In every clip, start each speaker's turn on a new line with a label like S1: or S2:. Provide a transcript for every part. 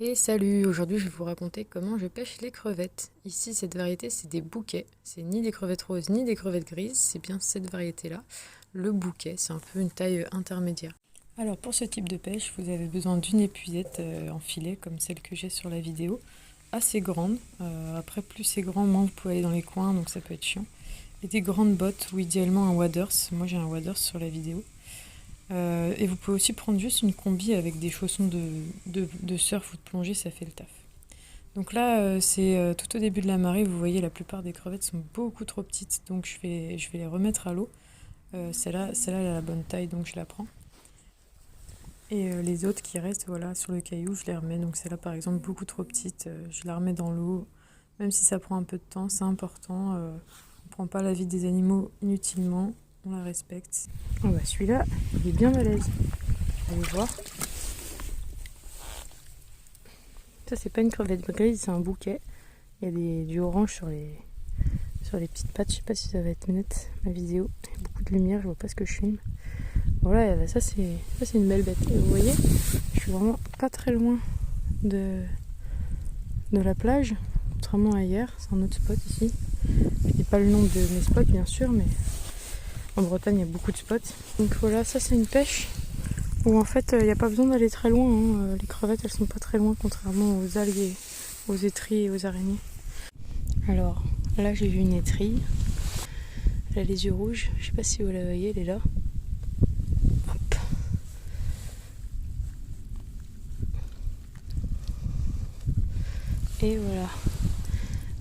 S1: Et salut, aujourd'hui je vais vous raconter comment je pêche les crevettes. Ici cette variété c'est des bouquets, c'est ni des crevettes roses ni des crevettes grises, c'est bien cette variété là. Le bouquet, c'est un peu une taille intermédiaire. Alors pour ce type de pêche, vous avez besoin d'une épuisette en filet comme celle que j'ai sur la vidéo, assez grande. Après plus c'est grand, moins vous pouvez aller dans les coins donc ça peut être chiant. Et des grandes bottes ou idéalement un waders, moi j'ai un waders sur la vidéo. Et vous pouvez aussi prendre juste une combi avec des chaussons de surf ou de plongée, ça fait le taf. Donc là, c'est tout au début de la marée, vous voyez, la plupart des crevettes sont beaucoup trop petites, donc je vais les remettre à l'eau. Celle-là, elle a la bonne taille, donc je la prends. Et les autres qui restent, voilà, sur le caillou, je les remets. Donc celle-là, par exemple, beaucoup trop petite, je la remets dans l'eau. Même si ça prend un peu de temps, c'est important. On ne prend pas la vie des animaux inutilement, on la respecte. Oh bah celui-là, il est bien balèze. Allez voir. Ça, c'est pas une crevette grise, c'est un bouquet. Il y a du orange sur les petites pattes. Je sais pas si ça va être net, ma vidéo. Il y a beaucoup de lumière, je vois pas ce que je filme. Voilà, ça c'est une belle bête. Et vous voyez, je suis vraiment pas très loin de la plage, contrairement à hier. C'est un autre spot ici. Je dis pas le nom de mes spots, bien sûr, mais en Bretagne, il y a beaucoup de spots. Donc voilà, ça c'est une pêche où en fait, il n'y a pas besoin d'aller très loin. Les crevettes, elles sont pas très loin, contrairement aux algues, aux étrilles et aux araignées. Alors, là, j'ai vu une étrille. Elle a les yeux rouges. Je sais pas si vous la voyez, elle est là. Hop. Et voilà.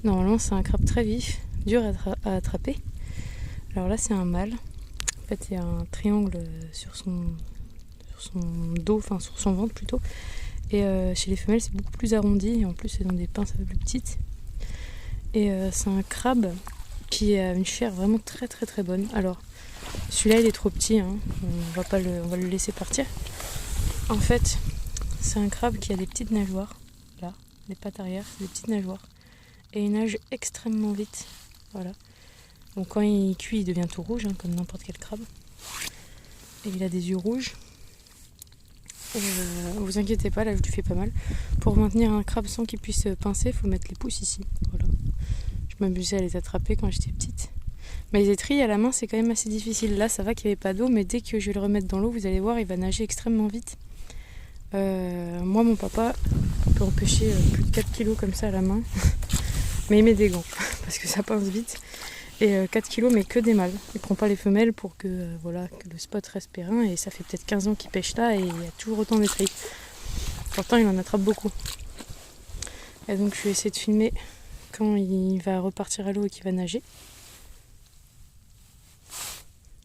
S1: Normalement, c'est un crabe très vif, dur à attraper. Alors là, c'est un mâle. En fait, il y a un triangle sur son dos, enfin sur son ventre plutôt. Et chez les femelles, c'est beaucoup plus arrondi. Et en plus, c'est dans des pinces un peu plus petites. Et c'est un crabe qui a une chair vraiment très très très bonne. Alors, celui-là, il est trop petit. Hein. On va le laisser partir. En fait, c'est un crabe qui a des petites nageoires. Là, les pattes arrière, c'est des petites nageoires. Et il nage extrêmement vite. Voilà. Donc quand il cuit, il devient tout rouge, hein, comme n'importe quel crabe. Et il a des yeux rouges. Vous inquiétez pas, là je lui fais pas mal. Pour maintenir un crabe sans qu'il puisse pincer, il faut mettre les pouces ici. Voilà. Je m'amusais à les attraper quand j'étais petite. Mais les étrilles à la main, c'est quand même assez difficile. Là, ça va qu'il n'y avait pas d'eau, mais dès que je vais le remettre dans l'eau, vous allez voir, il va nager extrêmement vite. Moi, mon papa peut en pêcher plus de 4 kilos comme ça à la main. Mais il met des gants, parce que ça pince vite. Et 4 kilos, mais que des mâles. Il prend pas les femelles pour que, voilà, que le spot reste périn. Et ça fait peut-être 15 ans qu'il pêche là et il y a toujours autant d'étrilles. Pourtant, il en attrape beaucoup. Et donc, je vais essayer de filmer quand il va repartir à l'eau et qu'il va nager.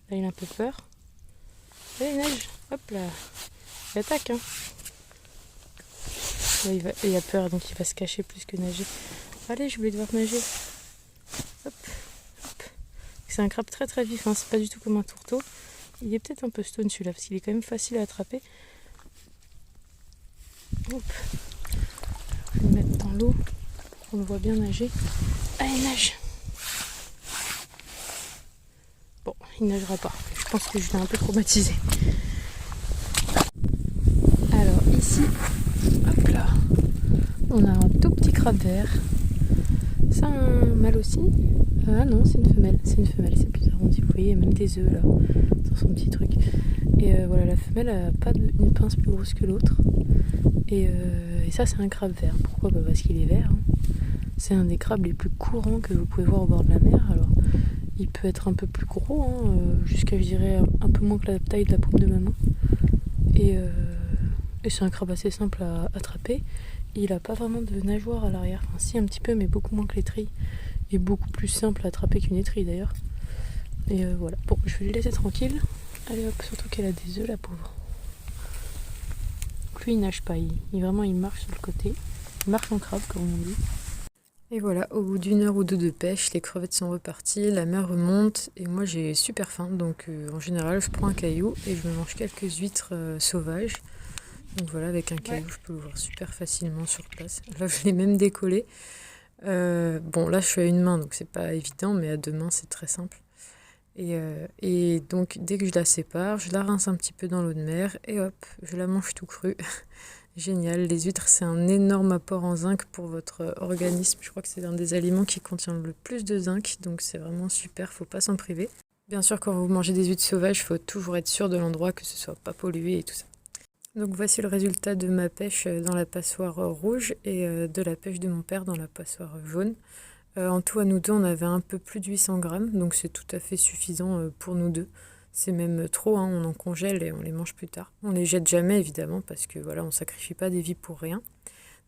S1: Là, il a un peu peur. Là, il nage. Hop là. Il attaque. Hein. Là, il a peur, donc il va se cacher plus que nager. Allez, je voulais devoir nager. Hop. C'est un crabe très très vif, hein. C'est pas du tout comme un tourteau. Il est peut-être un peu stone celui-là, parce qu'il est quand même facile à attraper. Hop. Je vais le mettre dans l'eau. On le voit bien nager. Allez, nage. Bon, il nagera pas. Je pense que je l'ai un peu traumatisé. Alors ici, hop là, on a un tout petit crabe vert. C'est un mâle aussi. Ah non, c'est une femelle. C'est plus arrondi. Vous voyez, il y a même des œufs là, dans son petit truc. Et voilà, la femelle a pas une pince plus grosse que l'autre. Et ça, c'est un crabe vert. Pourquoi ? Parce qu'il est vert. Hein. C'est un des crabes les plus courants que vous pouvez voir au bord de la mer. Alors, il peut être un peu plus gros, hein, jusqu'à, je dirais, un peu moins que la taille de la paume de ma main. Et c'est un crabe assez simple à attraper. Il n'a pas vraiment de nageoire à l'arrière. Enfin, si, un petit peu, mais beaucoup moins que l'étrille. Il est beaucoup plus simple à attraper qu'une étrille d'ailleurs. Et voilà. Bon, je vais le laisser tranquille. Allez hop, surtout qu'elle a des œufs, la pauvre. Donc lui, il nage pas. Il marche sur le côté. Il marche en crabe, comme on dit. Et voilà, au bout d'une heure ou deux de pêche, les crevettes sont reparties, la mer remonte et moi j'ai super faim. Donc en général, je prends un caillou et je me mange quelques huîtres sauvages. Donc voilà, avec un caillou, je peux l'ouvrir super facilement sur place. Là, je l'ai même décollé. Bon, là, je suis à une main, donc c'est pas évident, mais à deux mains, c'est très simple. Et donc, dès que je la sépare, je la rince un petit peu dans l'eau de mer et hop, je la mange tout cru. Génial, les huîtres, c'est un énorme apport en zinc pour votre organisme. Je crois que c'est un des aliments qui contient le plus de zinc, donc c'est vraiment super, faut pas s'en priver. Bien sûr, quand vous mangez des huîtres sauvages, il faut toujours être sûr de l'endroit, que ce soit pas pollué et tout ça. Donc voici le résultat de ma pêche dans la passoire rouge et de la pêche de mon père dans la passoire jaune. En tout, à nous deux, on avait un peu plus de 800 grammes, donc c'est tout à fait suffisant pour nous deux. C'est même trop, hein, on en congèle et on les mange plus tard. On les jette jamais, évidemment, parce que voilà, on sacrifie pas des vies pour rien.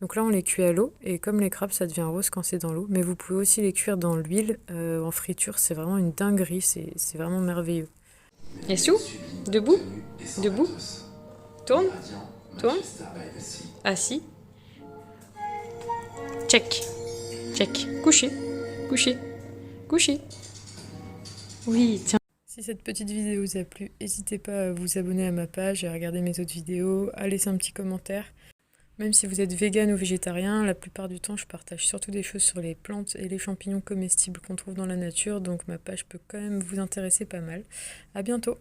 S1: Donc là, on les cuit à l'eau, et comme les crabes, ça devient rose quand c'est dans l'eau. Mais vous pouvez aussi les cuire dans l'huile, en friture, c'est vraiment une dinguerie, c'est vraiment merveilleux. Yassou, debout, debout, tourne, tourne, assis, check, check, couché, couché, couché. Oui, tiens. Si cette petite vidéo vous a plu, n'hésitez pas à vous abonner à ma page, à regarder mes autres vidéos, à laisser un petit commentaire. Même si vous êtes vegan ou végétarien, la plupart du temps, je partage surtout des choses sur les plantes et les champignons comestibles qu'on trouve dans la nature, donc ma page peut quand même vous intéresser pas mal. À bientôt!